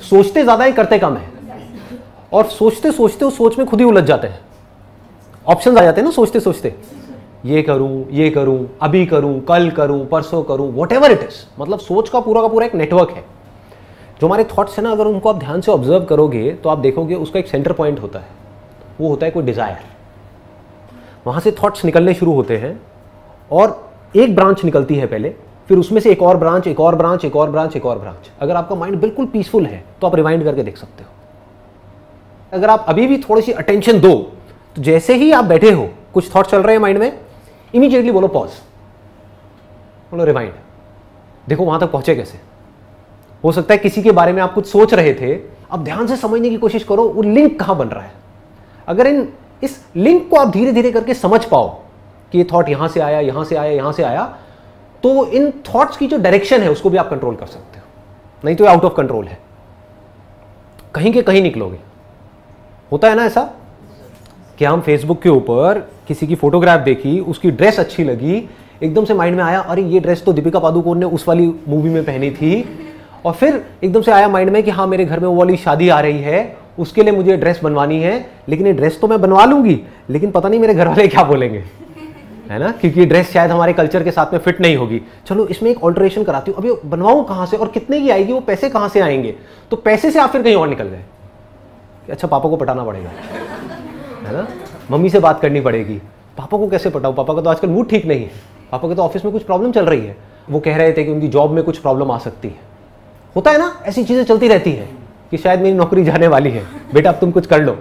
सोचते ज्यादा है, करते कम है। और सोचते सोचते उस सोच में खुद ही उलझ जाते हैं, ऑप्शंस आ जाते हैं ना सोचते सोचते, ये करूं, अभी करूं, कल करूं, परसों करूं, व्हाटएवर इट इज। मतलब सोच का पूरा एक नेटवर्क है। जो हमारे थॉट्स है ना, अगर उनको आप ध्यान से ऑब्जर्व करोगे तो आप देखोगे उसका एक सेंटर पॉइंट होता है, वो होता है कोई डिजायर। वहां से थॉट्स निकलने शुरू होते हैं और एक ब्रांच निकलती है पहले, फिर उसमें से एक और ब्रांच, एक और ब्रांच, एक और ब्रांच, एक और ब्रांच। अगर आपका माइंड बिल्कुल पीसफुल है तो आप रिवाइंड करके देख सकते हो। अगर आप अभी भी थोड़ी सी अटेंशन दो तो जैसे ही आप बैठे हो, कुछ थॉट चल रहे हैं माइंड में, इमीडिएटली बोलो पॉज, बोलो रिवाइंड, देखो वहां तक पहुंचे कैसे। हो सकता है किसी के बारे में आप कुछ सोच रहे थे, अब ध्यान से समझने की कोशिश करो वो लिंक कहां बन रहा है। अगर इस लिंक को आप धीरे धीरे करके समझ पाओ कि ये थॉट यहां से आया, यहां से आया, यहां से आया, तो इन थॉट्स की जो डायरेक्शन है उसको भी आप कंट्रोल कर सकते हो। नहीं तो आउट ऑफ कंट्रोल है, कहीं के कहीं निकलोगे। होता है ना ऐसा कि हम फेसबुक के ऊपर किसी की फोटोग्राफ देखी, उसकी ड्रेस अच्छी लगी, एकदम से माइंड में आया अरे ये ड्रेस तो दीपिका पादुकोण ने उस वाली मूवी में पहनी थी, और फिर एकदम से आया माइंड में कि हाँ मेरे घर में वो वाली शादी आ रही है, उसके लिए मुझे ड्रेस बनवानी है, लेकिन ये ड्रेस तो मैं बनवा लूंगी, लेकिन पता नहीं मेरे घर वाले क्या बोलेंगे, है ना, क्योंकि ड्रेस शायद हमारे कल्चर के साथ में फिट नहीं होगी। चलो इसमें एक ऑल्टरेशन कराती हूँ, अभी बनवाऊँ कहाँ से और कितने की आएगी, वो पैसे कहाँ से आएंगे। तो पैसे से आप फिर कहीं और निकल गए कि अच्छा पापा को पटाना पड़ेगा, है ना, मम्मी से बात करनी पड़ेगी, पापा को कैसे पटाऊँ, पापा का तो आजकल मूड ठीक नहीं है, पापा के तो ऑफिस में कुछ प्रॉब्लम चल रही है, वो कह रहे थे कि उनकी जॉब में कुछ प्रॉब्लम आ सकती है। होता है ना, ऐसी चीजें चलती रहती है कि शायद मेरी नौकरी जाने वाली है, बेटा अब तुम कुछ कर लो,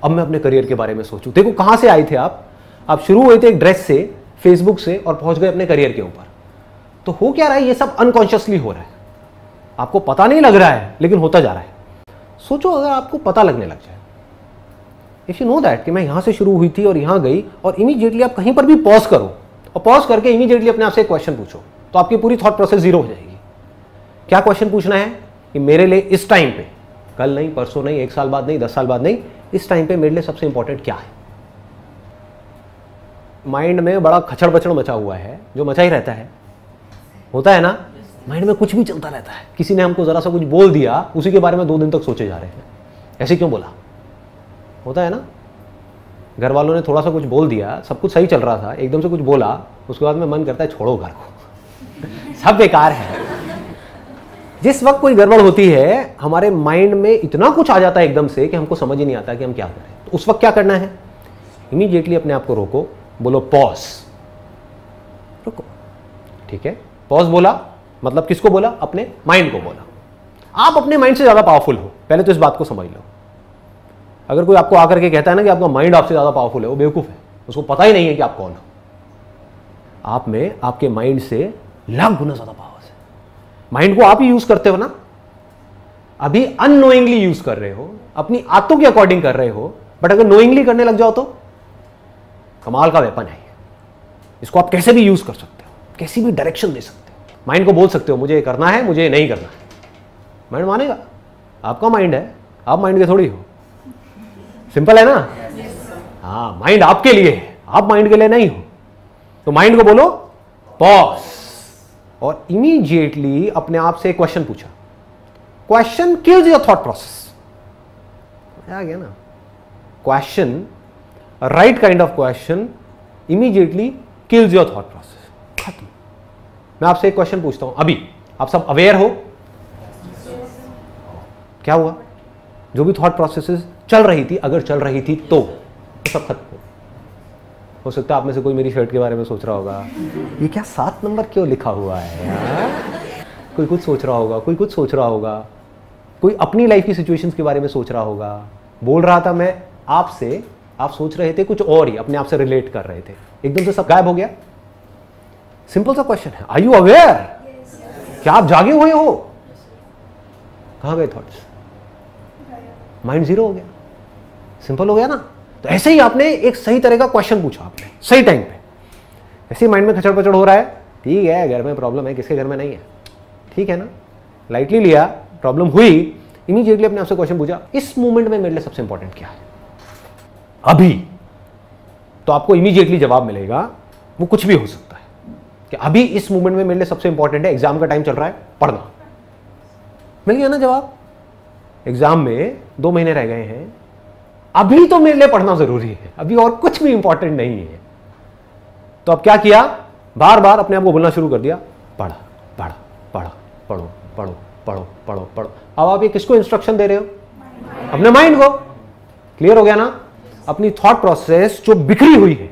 अब मैं अपने करियर के बारे में सोचूं। देखो कहां से आए थे आप शुरू हुए थे एक ड्रेस से, फेसबुक से, और पहुंच गए अपने करियर के ऊपर। तो हो क्या रहा है, ये सब अनकॉन्शियसली हो रहा है, आपको पता नहीं लग रहा है लेकिन होता जा रहा है। सोचो अगर आपको पता लगने लग जाए, इफ यू नो दैट कि मैं यहां से शुरू हुई थी और यहां गई, और इमीडिएटली आप कहीं पर भी पॉज करो और पॉज करके इमीडिएटली अपने आप से एक क्वेश्चन पूछो, तो आपकी पूरी थॉट प्रोसेस जीरो हो जाएगी। क्या क्वेश्चन पूछना है कि मेरे लिए इस टाइम पे, कल नहीं, परसों नहीं, 1 साल बाद नहीं, 10 साल बाद नहीं, इस टाइम पे मेरे लिए सबसे इंपॉर्टेंट क्या है। माइंड में बड़ा खचड़ बचड़ मचा हुआ है, जो मचा ही रहता है, होता है ना, माइंड में कुछ भी चलता रहता है। किसी ने हमको जरा सा कुछ बोल दिया, उसी के बारे में 2 दिन तक सोचे जा रहे हैं, ऐसे क्यों बोला, होता है ना। घर वालों ने थोड़ा सा कुछ बोल दिया, सब कुछ सही चल रहा था, एकदम से कुछ बोला, उसके बाद में मन करता है छोड़ो घर को सब बेकार है। जिस वक्त कोई गड़बड़ होती है, हमारे माइंड में इतना कुछ आ जाता है एकदम से कि हमको समझ ही नहीं आता कि हम क्या करें। तो उस वक्त क्या करना है, इमीडिएटली अपने आप को रोको, बोलो पॉज, रुको, ठीक है। पॉज बोला मतलब किसको बोला, अपने माइंड को बोला। आप अपने माइंड से ज्यादा पावरफुल हो, पहले तो इस बात को समझ लो। अगर कोई आपको आकर के कहता है ना कि आपका माइंड आपसे ज्यादा पावरफुल है, वो बेवकूफ है, उसको पता ही नहीं है कि आप कौन हो। आप में आपके माइंड से लाख गुना ज्यादा पावर है। माइंड को आप ही यूज करते हो ना, अभी अननोइंगली यूज कर रहे हो, अपनी आदतों के अकॉर्डिंग कर रहे हो, बट अगर नोइंगली करने लग जाओ तो कमाल का वेपन है। इसको आप कैसे भी यूज कर सकते हो, कैसी भी डायरेक्शन दे सकते हो। माइंड को बोल सकते हो मुझे ये करना है, मुझे ये नहीं करना है, माइंड मानेगा, आपका माइंड है, आप माइंड के थोड़ी हो। सिंपल है ना, हाँ, माइंड आपके लिए है, आप माइंड के लिए नहीं हो। तो माइंड को बोलो पॉज, और इमीडिएटली अपने आप से क्वेश्चन पूछा। Question kills your thought process, आ गया ना, question, right kind of question immediately kills your thought process, खत्म। मैं आपसे एक क्वेश्चन पूछता हूं, अभी आप सब अवेयर हो, क्या हुआ, जो भी थॉट प्रोसेसेस चल रही थी, अगर चल रही थी तो सब खत्म। हो सकता है आप में से कोई मेरी शर्ट के बारे में सोच रहा होगा, ये क्या 7 नंबर क्यों लिखा हुआ है यार? कोई कुछ सोच रहा होगा, कोई कुछ सोच रहा होगा, कोई अपनी लाइफ की सिचुएशंस के बारे में सोच रहा होगा। बोल रहा था मैं आपसे, आप सोच रहे थे कुछ और ही, अपने आप से रिलेट कर रहे थे, एकदम से सब गायब हो गया। सिंपल सा क्वेश्चन है, आर यू अवेयर? क्या आप जागे हुए हो? कहां गए थॉट्स? माइंड जीरो हो गया। सिंपल हो गया ना। तो ऐसे ही आपने एक सही तरह का क्वेश्चन पूछा, आपने सही टाइम पे। ऐसे ही माइंड में खचड़ पचड़ हो रहा है, ठीक है, घर में प्रॉब्लम है, किसके घर में नहीं है, ठीक है ना, लाइटली लिया, प्रॉब्लम हुई, इमीडिएटली अपने आपसे क्वेश्चन पूछा, इस मोमेंट में मेरे लिए सबसे इंपॉर्टेंट क्या है अभी। तो आपको इमीडिएटली जवाब मिलेगा, वो कुछ भी हो सकता है कि अभी इस मोमेंट में मेरे लिए सबसे इंपॉर्टेंट है, एग्जाम का टाइम चल रहा है, पढ़ना। मिल गया ना जवाब। एग्जाम में 2 महीने रह गए हैं, अभी तो मेरे लिए पढ़ना जरूरी है, अभी और कुछ भी इंपॉर्टेंट नहीं है। तो अब क्या किया, बार बार अपने आप को बोलना शुरू कर दिया, पढ़ा पढ़ा पढ़ा पढ़ो पढ़ो पढ़ो पढ़ो पढ़ो। अब आप ये किसको इंस्ट्रक्शन दे रहे हो? अपने माइंड को। क्लियर हो गया ना? अपनी थॉट प्रोसेस जो बिखरी हुई है,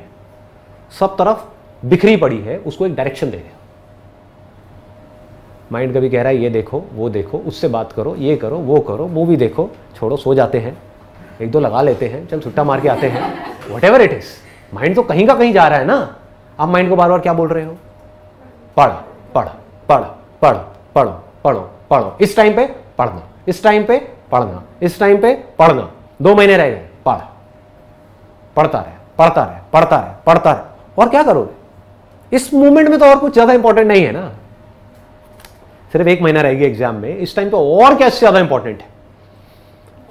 सब तरफ बिखरी पड़ी है, उसको एक डायरेक्शन दे रहे हो। माइंड कभी कह रहा है ये देखो वो देखो, उससे बात करो, ये करो वो करो, मूवी देखो, छोड़ो सो जाते हैं, 1-2 लगा लेते हैं, चल सुट्टा मार के आते हैं, व्हाटएवर इट इज। माइंड तो कहीं का कहीं जा रहा है ना। आप माइंड को बार बार क्या बोल रहे हो? पढ़ पढ़ पढ़ पढ़ पढ़ो पढ़ो पढ़ो, इस टाइम पे पढ़ना, इस टाइम पे पढ़ना, इस टाइम पे पढ़ना। 2 महीने रह गए, पढ़, पढ़ता रहे पढ़ता रहे पढ़ता रहे पढ़ता रहे। और क्या करोगे इस मूवमेंट में? तो और कुछ ज्यादा इंपॉर्टेंट नहीं है ना। सिर्फ 1 महीना रहेगी एग्जाम में, इस टाइम पे और क्या इससे ज्यादा इंपॉर्टेंट है?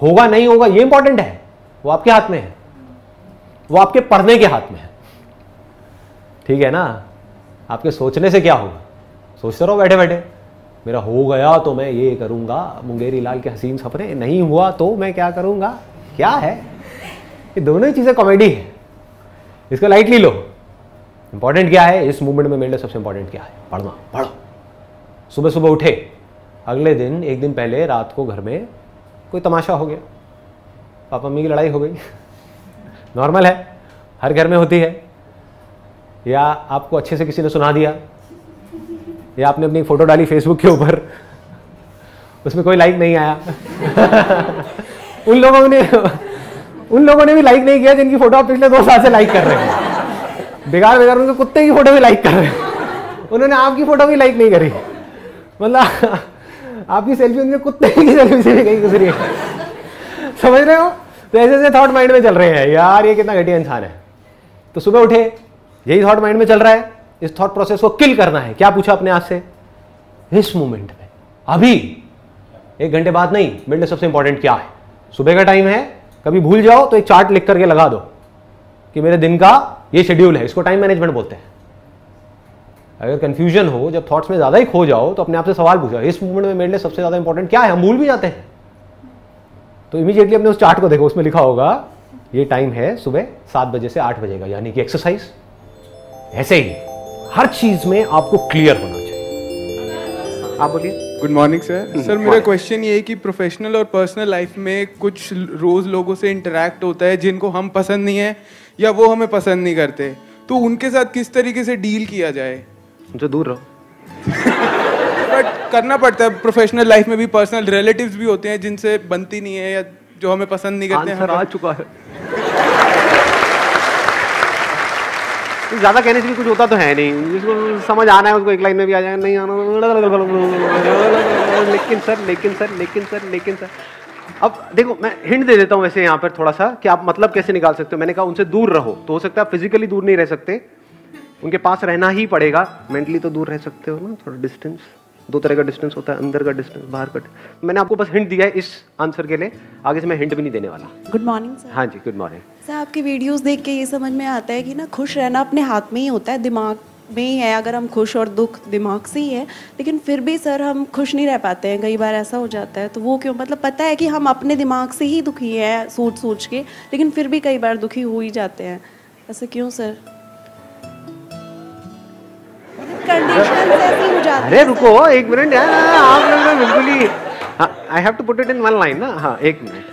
होगा नहीं होगा ये इंपॉर्टेंट है, वो आपके हाथ में है, वो आपके पढ़ने के हाथ में है। ठीक है ना? आपके सोचने से क्या होगा? सोचते रहो बैठे बैठे, मेरा हो गया तो मैं ये करूंगा, मुंगेरी लाल के हसीन सपने, नहीं हुआ तो मैं क्या करूंगा। क्या है ये? दोनों ही चीजें कॉमेडी है, इसको लाइटली लो। इंपॉर्टेंट क्या है इस मूवमेंट में? मेरे लिए सबसे इंपॉर्टेंट क्या है? पढ़ना। पढ़ो। सुबह सुबह उठे, अगले दिन 1 दिन पहले रात को घर में कोई तमाशा हो गया, पापा मम्मी की लड़ाई हो गई, नॉर्मल है, हर घर में होती है। या आपको अच्छे से किसी ने सुना दिया, या आपने अपनी फोटो डाली फेसबुक के ऊपर, उसमें कोई लाइक नहीं आया। उन लोगों ने भी लाइक नहीं किया जिनकी फोटो आप पिछले 2 साल से लाइक कर रहे हैं। बेकार बेकार उनके कुत्ते की फोटो भी लाइक कर रहे हैं, उन्होंने आपकी फोटो भी लाइक नहीं करी। मतलब आपकी सेल्फी उनके कुत्ते की सेल्फी से भी कहीं गुजरी है। समझ रहे हो? तो ऐसे ऐसे थॉट माइंड में चल रहे हैं, यार ये कितना घटिया इंसान है। तो सुबह उठे, यही थॉट माइंड में चल रहा है, इस थॉट प्रोसेस को किल करना है। क्या पूछा अपने आप से? इस मोमेंट में, अभी 1 घंटे बाद नहीं, मेरे लिए सबसे इंपॉर्टेंट क्या है? सुबह का टाइम है, कभी भूल जाओ तो एक चार्ट लिख करके लगा दो कि मेरे दिन का ये शेड्यूल है। इसको टाइम मैनेजमेंट बोलते हैं। अगर कंफ्यूजन हो, जब थॉट्स में ज्यादा ही खो जाओ, तो अपने आप से सवाल पूछो, इस मूवमेंट में मेरे लिए सबसे ज्यादा इंपॉर्टेंट क्या है? हम भूल भी जाते हैं। तो इमीडिएटली अपने उस चार्ट को देखो, उसमें लिखा होगा ये टाइम है सुबह 7 बजे से 8 बजे का, यानी कि एक्सरसाइज। ऐसे ही हर चीज में आपको क्लियर होना चाहिए। आप बोलिए। Good morning sir. सर मेरा क्वेश्चन ये है कि प्रोफेशनल और पर्सनल लाइफ में कुछ रोज लोगों से इंटरेक्ट होता है जिनको हम पसंद नहीं है या वो हमें पसंद नहीं करते, तो उनके साथ किस तरीके से डील किया जाए? उनसे दूर रहो। बट करना पड़ता है, प्रोफेशनल लाइफ में भी पर्सनल रिलेटिव्स भी होते हैं जिनसे बनती नहीं है या जो हमें पसंद नहीं करते हैं। आंसर आ चुका है। ज्यादा कहने से भी कुछ होता तो है नहीं, जिसको समझ आना है उसको एक लाइन में भी आ जाएगा, नहीं आना लेकिन सर लेकिन सर लेकिन सर लेकिन सर। अब देखो मैं हिंट दे देता हूँ वैसे यहाँ पर थोड़ा सा कि आप मतलब कैसे निकाल सकते हो। मैंने कहा उनसे दूर रहो, तो हो सकता है फिजिकली दूर नहीं रह सकते, उनके पास रहना ही पड़ेगा। मेंटली तो दूर रह सकते हो ना, थोड़ा डिस्टेंस। 2 तरह का डिस्टेंस होता है, अंदर का डिस्टेंस, बाहर का। मैंने आपको बस हिंट दिया है इस आंसर के लिए, आगे से मैं हिंट भी नहीं देने वाला। Good morning sir. हाँ जी, गुड मॉर्निंग सर। आपकी वीडियोस देख के ये समझ में आता है कि ना खुश रहना अपने हाथ में ही होता है, दिमाग में ही है। अगर हम खुश और दुख दिमाग से ही है, लेकिन फिर भी सर हम खुश नहीं रह पाते हैं, कई बार ऐसा हो जाता है। तो वो क्यों? मतलब पता है कि हम अपने दिमाग से ही दुखी हैं सोच सोच के, लेकिन फिर भी कई बार दुखी हो ही जाते हैं, ऐसा क्यों सर? कंडीशन ऐसी हो जाती है। अरे रुको 1 मिनट यार, आप लोग तो बिल्कुल ही, I have to put it in 1 line ना। हाँ 1 मिनट।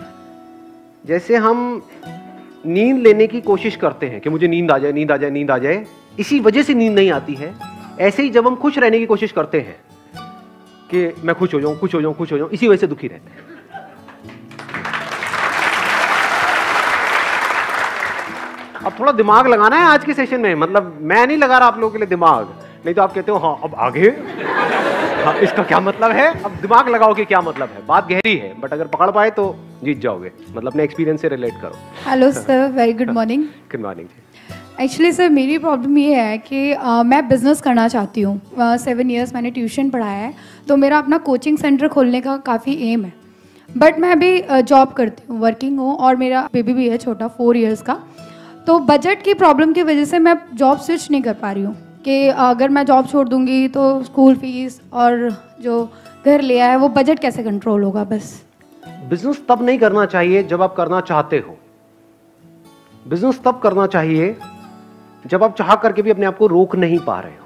जैसे हम नींद लेने की कोशिश करते हैं कि मुझे नींद आ जाए, नींद आ जाए, नींद आ जाए, इसी वजह से नींद नहीं आती है। ऐसे ही जब हम खुश रहने की कोशिश करते हैं कि मैं खुश हो जाऊं, खुश हो जाऊं, खुश हो जाऊं, इसी वजह से दुखी रहते हैं। अब थोड़ा दिमाग लगाना है आज के सेशन में, मतलब मैं नहीं लगा रहा आप लोगों के लिए दिमाग, नहीं तो आप कहते हो हाँ अब आगे, हाँ इसका क्या मतलब है। अब दिमाग लगाओ कि क्या मतलब है। बात गहरी है, बट अगर पकड़ पाए तो जीत जाओगे। मतलब अपने एक्सपीरियंस से रिलेट करो। Hello sir, very good morning. Good morning जी। एक्चुअली सर मेरी प्रॉब्लम ये है कि मैं बिज़नेस करना चाहती हूँ। 7 इयर्स मैंने ट्यूशन पढ़ाया है, तो मेरा अपना कोचिंग सेंटर खोलने का काफ़ी एम है। बट मैं अभी जॉब करती हूँ, वर्किंग हूँ, और मेरा बेबी भी है छोटा 4 इयर्स का। तो बजट की प्रॉब्लम की वजह से मैं जॉब स्विच नहीं कर पा रही हूँ कि अगर मैं जॉब छोड़ दूँगी तो स्कूल फीस और जो घर लिया है वो बजट कैसे कंट्रोल होगा। बस बिजनेस तब नहीं करना चाहिए जब आप करना चाहते हो। बिजनेस तब करना चाहिए जब आप चाह करके भी अपने आप को रोक नहीं पा रहे हो।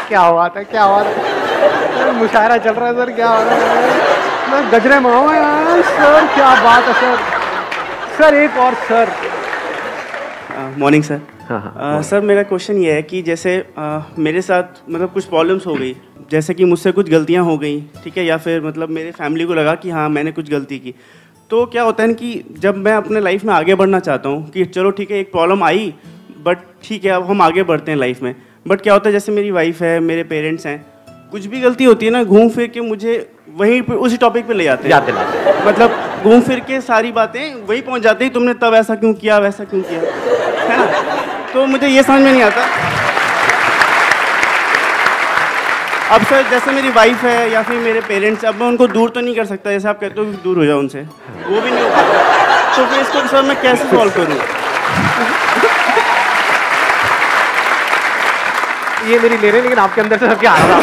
क्या बात है, क्या बात है, मुशायरा चल रहा है सर, क्या बात है, मैं गजरे में हूं यार सर, क्या बात है सर। सर एक और सर। Morning sir. हाँ। सर मेरा क्वेश्चन ये है कि जैसे मेरे साथ मतलब कुछ प्रॉब्लम्स हो गई, जैसे कि मुझसे कुछ गलतियां हो गई, ठीक है, या फिर मतलब मेरे फैमिली को लगा कि हाँ मैंने कुछ गलती की, तो क्या होता है ना कि जब मैं अपने लाइफ में आगे बढ़ना चाहता हूँ कि चलो ठीक है एक प्रॉब्लम आई बट ठीक है अब हम आगे बढ़ते हैं लाइफ में, बट क्या होता है जैसे मेरी वाइफ है, मेरे पेरेंट्स हैं, कुछ भी गलती होती है ना घूम फिर के मुझे वहीं पे उसी टॉपिक पे ले जाते हैं। मतलब घूम फिर के सारी बातें वही पहुंच जाती है, तुमने तब ऐसा क्यों किया, वैसा क्यों किया, है ना। तो मुझे ये समझ में नहीं आता। अब सर जैसे मेरी वाइफ है या फिर मेरे पेरेंट्स, अब मैं उनको दूर तो नहीं कर सकता, जैसे आप कहते हो कि दूर हो जाओ उनसे, वो भी नहीं हो पाता, तो फिर इसको सर मैं कैसे सॉल्व करूँ? ये मेरी ले रहे, लेकिन आपके अंदर से क्या आ रहा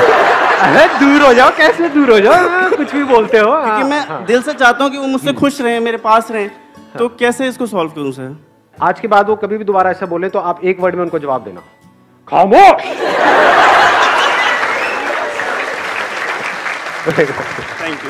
है, दूर हो जाओ, कैसे दूर हो जाओ, कुछ भी बोलते हो। क्योंकि मैं दिल से चाहता हूँ कि वो मुझसे खुश रहें, मेरे पास रहें, तो कैसे इसको सॉल्व करूँ सर? आज के बाद वो कभी भी दोबारा ऐसा बोले तो आप एक वर्ड में उनको जवाब देना, खामोश। Thank you.